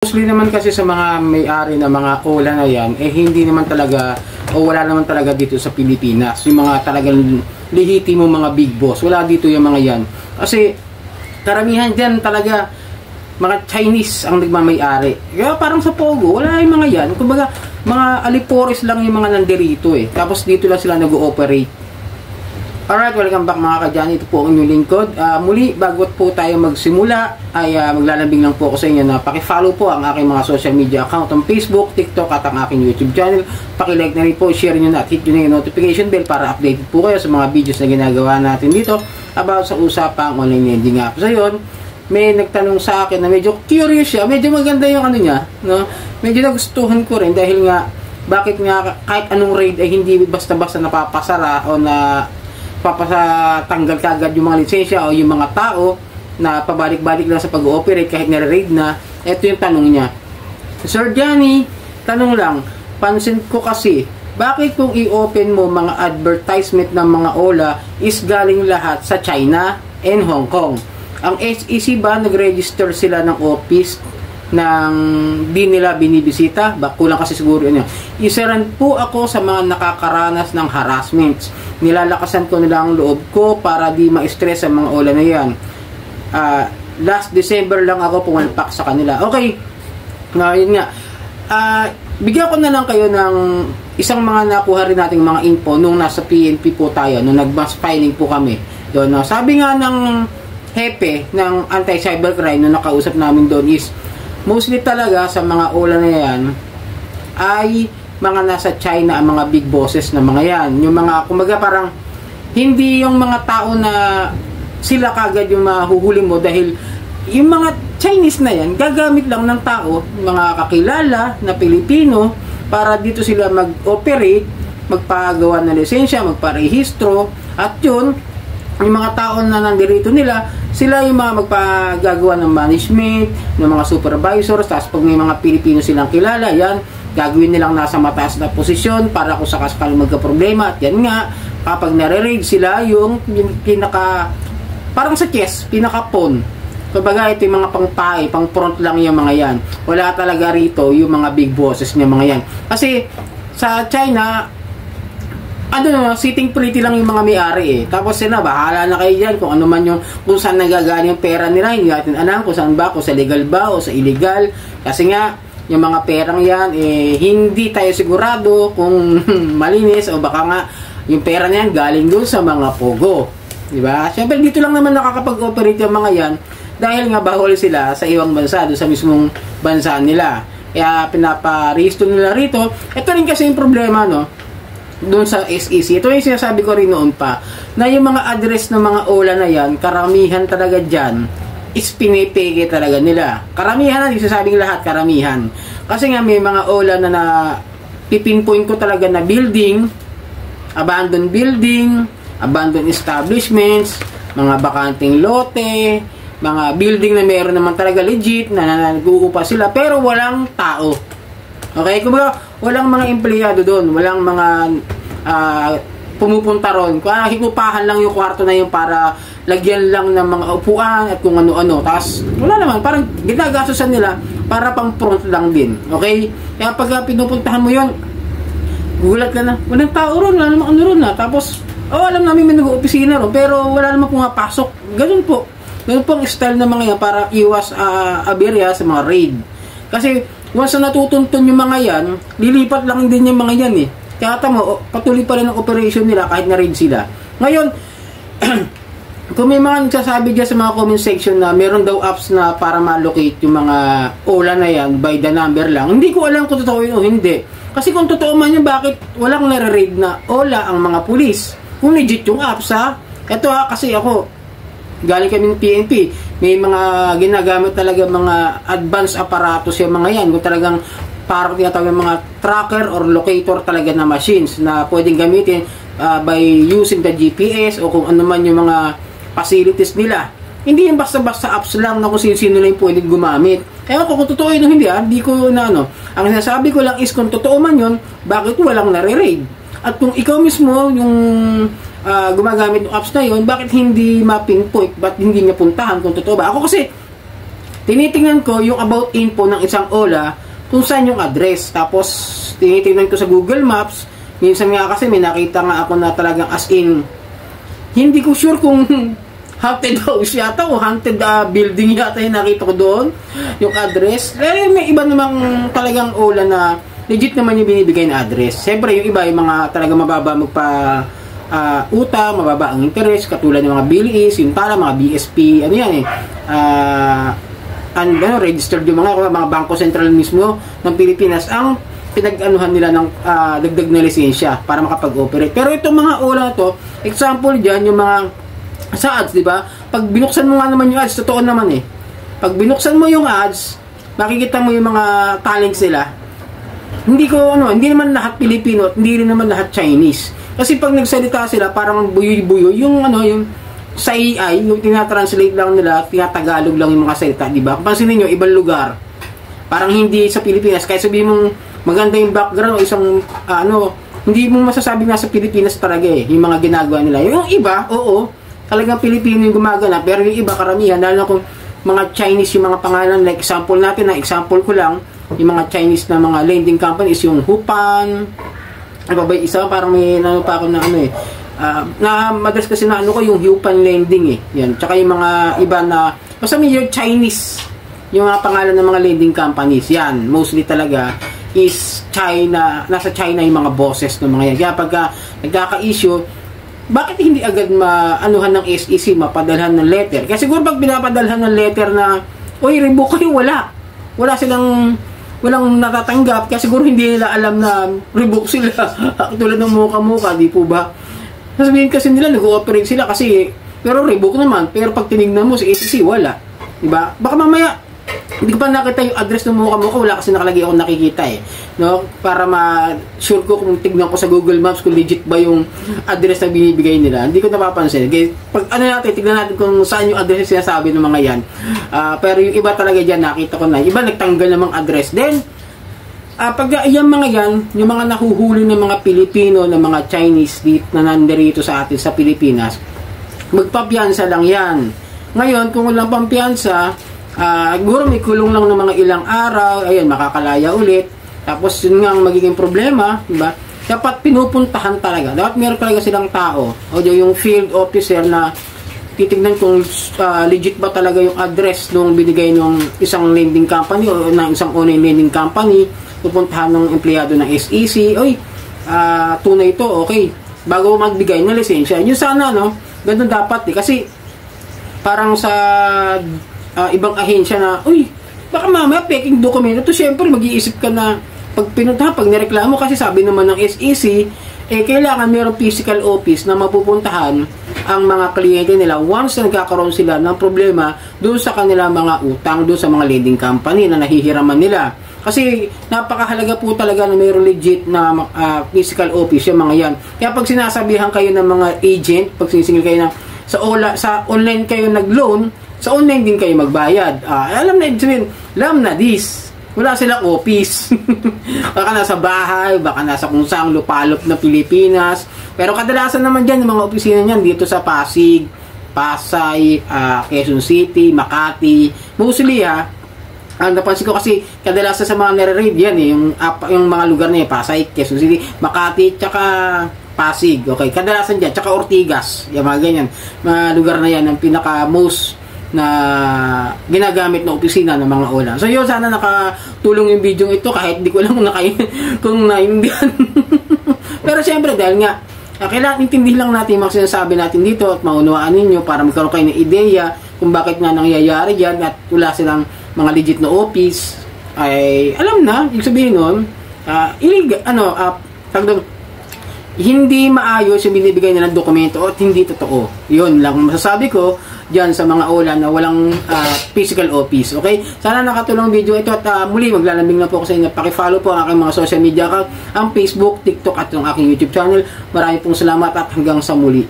Mostly naman kasi sa mga may-ari na mga OLA na yan, hindi naman talaga, o wala naman talaga dito sa Pilipinas. Yung mga talagang lehitimo mga big boss, wala dito yung mga yan. Kasi karamihan dyan talaga, mga Chinese ang nagmamay-ari. Kaya parang sa Pogo, wala yung mga yan. Kumbaga, mga alipores lang yung mga nandirito eh. Tapos dito lang sila nag-ooperate. Alright, welcome back mga kadyan. Ito po ang inyong lingkod. Muli, bago po tayo magsimula, ay maglalambing lang po ako sa inyo na pakifollow po ang aking mga social media account ang Facebook, TikTok at ang aking YouTube channel. Pakilike na rin po, share nyo na at hit nyo na yung notification bell para updated po kayo sa mga videos na ginagawa natin dito about sa usapang online lending app. So yun, may nagtanong sa akin na medyo curious siya, medyo maganda yung ano niya, no? Medyo nagustuhan ko rin dahil nga, bakit nga kahit anong raid ay hindi basta-basta napapasara o na papasatanggal kagad yung mga lisensya o yung mga tao na pabalik-balik lang sa pag-ooperate kahit nare-raid na. Ito yung tanong niya. Sir Johnny, tanong lang, pansin ko kasi, bakit kung i-open mo mga advertisement ng mga OLA is galing lahat sa China and Hong Kong? Ang SEC ba nag-register sila ng office ng di nila binibisita? Kulang kasi siguro yun. Isa rin po ako sa mga nakakaranas ng harassments. Nilalakasan ko nila ang loob ko para di ma-stress ang mga OLA na yan. Last December lang ako pumalpak sa kanila. Okay, yun nga. Bigyan ko na lang kayo ng isang mga nakuha rin nating mga info nung nasa PNP po tayo, nung nag-mass filing po kami. Doon, sabi nga ng hepe ng anti-cybercrime na nakausap namin doon is mostly talaga sa mga OLA na yan ay mga nasa China ang mga big bosses na mga yan. Yung mga, kumbaga parang hindi yung mga tao na sila kagad yung mahuhuli mo dahil yung mga Chinese na yan gagamit lang ng tao, mga kakilala na Pilipino para dito sila mag-operate, magpagawa ng lisensya, magparehistro at yun, yung mga tao na nandirito nila, sila yung mga magpagagawa ng management, ng mga supervisors, tapos pag may mga Pilipino silang kilala, yan, gagawin nilang nasa mataas na posisyon para kung sakasakali magka-problema. At yan nga, kapag nare-raid sila, yung pinaka, parang sa chess, pinaka-pawn. Kumbaga, ito yung mga pang-pay, pang-front lang yung mga yan. Wala talaga rito yung mga big bosses ng mga yan. Kasi, sa China, sitting pretty lang yung mga may-ari eh. Tapos sila, bahala na kayo dyan kung ano man yung, kung saan nagagaling yung pera nila, hindi natin alam kung saan ba, kung sa legal ba o sa illegal. Kasi nga, yung mga perang yan, hindi tayo sigurado kung malinis o baka nga, yung pera na yan galing doon sa mga pogo. Diba? Siyempre, dito lang naman nakakapag-operate yung mga yan dahil nga bahol sila sa ibang bansa, doon sa mismong bansa nila. Kaya pinaparisto nila rito. Ito rin kasi yung problema, no? Doon sa SEC. Ito yung sinasabi ko rin noon pa, na yung mga address ng mga OLA na yan, karamihan talaga dyan, is pinipeke talaga nila. Karamihan na, isasabing lahat, karamihan. Kasi nga may mga OLA na pipinpoint ko talaga na building, abandoned building, abandoned establishments, mga bakanting lote, mga building na meron naman talaga legit, na nag-uupa sila, pero walang tao. Okay? Kumbaga, walang mga empleyado doon, walang mga pumupunta ron. Hikupahan lang yung kwarto na yun para lagyan lang ng mga upuan at kung ano-ano. Tapos, wala naman, parang ginagastosan nila para pang front lang din. Okay? Kaya pag pinupuntahan mo yun, gulat ka na, walang tao ron, wala namang ano ron na. Tapos, alam namin may nag-opisina ron, pero wala namang pumapasok. Ganun po. Ganun po ang style ng mga yan para iwas aberya sa mga raid. Kasi, once na natutuntun yung mga yan, lilipat lang din yung mga yan eh. Kaya tamo, patuloy pa rin ang operation nila kahit na-raid sila. Ngayon, kung may mga nagsasabi dyan sa mga comment section na meron daw apps na para ma-locate yung mga OLA na yan by the number lang, hindi ko alam kung totoo yun o hindi. Kasi kung totoo man yun, bakit walang nare-raid na OLA ang mga pulis? Kung legit yung apps ha. Ito kasi ako, galing kami ng PNP, may mga ginagamit talaga mga advanced apparatus yung mga yan. Kung talagang parang tinatawag mga tracker or locator talaga na machines na pwedeng gamitin by using the GPS o kung ano man yung mga facilities nila. Hindi yung basta-basta apps lang na kung sino-sino lang yung pwedeng gumamit. Ewan ko kung totoo yun o hindi hindi ko na ano. Ang sinasabi ko lang is kung totoo man yun, bakit walang nare-raid? At kung ikaw mismo yung gumagamit ng apps na yun, bakit hindi ma-pinpoint? Ba't hindi niya puntahan kung totoo ba? Ako kasi, tinitingnan ko yung about info ng isang OLA kung saan yung address. Tapos, tinitingnan ko sa Google Maps. Minsan nga kasi may nakita nga ako na talagang as in, hindi ko sure kung haunted house yata o haunted building yata yung nakita ko doon, yung address. Pero may iba namang talagang OLA na legit naman yung binibigay na address. Siyempre, yung iba, yung mga talaga mababa utang, mababa ang interest, katulad ng mga BLEs, yung tala, mga BSP, ano yan registered yung mga Bangko Sentral mismo ng Pilipinas ang pinag-anuhan nila ng dagdag na lisensya para makapag-operate. Pero itong mga OLA to, example dyan, yung mga sa ads, di ba? Pag binuksan mo nga naman yung ads, totoo naman pag binuksan mo yung ads, makikita mo yung mga talents nila. Hindi naman lahat Pilipino at hindi rin naman lahat Chinese. Kasi pag nagsalita sila, parang buyoy-buyoy, yung sa AI, yung tinatranslate lang nila, tinatagalog lang yung mga salita, di ba? Kung pansinin nyo, ibang lugar. Parang hindi sa Pilipinas. Kaya sabihin mong maganda yung background o isang, hindi mo masasabing nasa Pilipinas talaga yung mga ginagawa nila. Yung iba, oo, talagang Pilipino yung gumagana, pero yung iba, karamihan, lalo na kung mga Chinese yung mga pangalan, like example ko lang, yung mga Chinese na mga lending companies, yung Hupan, isa parang may pa ako na na madalas kasi na ko yung Hupan lending yan, tsaka yung mga iba na basta may yung Chinese yung mga pangalan ng mga lending companies, yan mostly talaga is China, nasa China yung mga bosses ng mga yan. Kaya pagka nagkaka-issue, bakit hindi agad maanuhan ng SEC, mapadalhan ng letter? Kasi siguro pag pinapadalhan ng letter na revoke kayo, walang natatanggap, kasi siguro hindi nila alam na revoke sila. Tulad ng muka-muka, di po ba? Sasabihin kasi nila, nag-ooperate sila kasi, pero revoke naman. Pero pag tinignan mo sa SEC, wala. Diba? Baka mamaya, hindi ko pa nakita yung address ng muka-muka, wala kasi nakalagay ako nakikita no? Para ma-sure ko kung tignan ko sa Google Maps kung legit ba yung address na binibigay nila. Hindi ko napapansin. Kaya, pag tignan natin kung saan yung address na sinasabi ng mga yan. Pero yung iba talaga dyan, nakita ko na. Iba nagtanggal namang address. Then, pag yung mga yan, yung mga nahuhuli ng mga Pilipino, ng mga Chinese na nandirito sa atin sa Pilipinas, magpapiansa lang yan. Ngayon, kung walang pampiyansa, siguro may kulong lang ng mga ilang araw, ayan, makakalaya ulit. Tapos yun nga ang magiging problema, diba? Dapat pinupuntahan talaga. Dapat meron talaga silang tao, o yung field officer na titignan kung legit ba talaga yung address nung binigay ng isang lending company o ng isang online lending company. Pupuntahan ng empleyado ng SEC, tunay ito, okay, bago magbigay ng lisensya. Yun sana, ganun dapat kasi parang sa ibang ahensya na, baka mamaya peking dokumento to, syempre mag-iisip ka na pag nireklamo, kasi sabi naman ng SEC, kailangan mayroong physical office na mapupuntahan ang mga kliyente nila once na nagkakaroon sila ng problema doon sa kanila mga utang, doon sa mga lending company na nahihiraman nila. Kasi napakahalaga po talaga na mayroong legit na physical office yung mga yan. Kaya pag sinasabihan kayo ng mga agent, pag sinisingil kayo ng sa online kayo nag-loan, sa online din kayo magbayad. Alam na this. Wala silang office. Baka nasa bahay, baka nasa kung saang lupalop na Pilipinas. Pero kadalasan naman dyan, yung mga opisina niyan dito sa Pasig, Pasay, Quezon City, Makati. Mostly ang napansin ko kasi kadalasan sa mga nare-raid yan yung mga lugar na Pasay, Quezon City, Makati, tsaka Pasig. Okay, kadalasan dyan, tsaka Ortigas. Yung mga ganyan. Mga lugar na yan, ang pinaka-most na ginagamit na opisina ng mga OLA. So yun, sana nakatulong yung video ito kahit di ko alam kung naintindihan. Pero syempre dahil nga kailangan intindihin lang natin yung mga sinasabi natin dito at maunawaan ninyo para magkaroon kayo ng ideya kung bakit nga nangyayari dyan at wala silang mga legit na office, ay alam na, yung sabihin nun, hindi maayos yung binibigay nilang dokumento at hindi totoo. Yun lang masasabi ko dyan sa mga OLA na walang physical office. Okay? Sana nakatulong video ito at muli maglalambing na po ako sa inyo. Pakifollow po ang aking mga social media account, ang Facebook, TikTok at ang aking YouTube channel. Marami pong salamat at hanggang sa muli.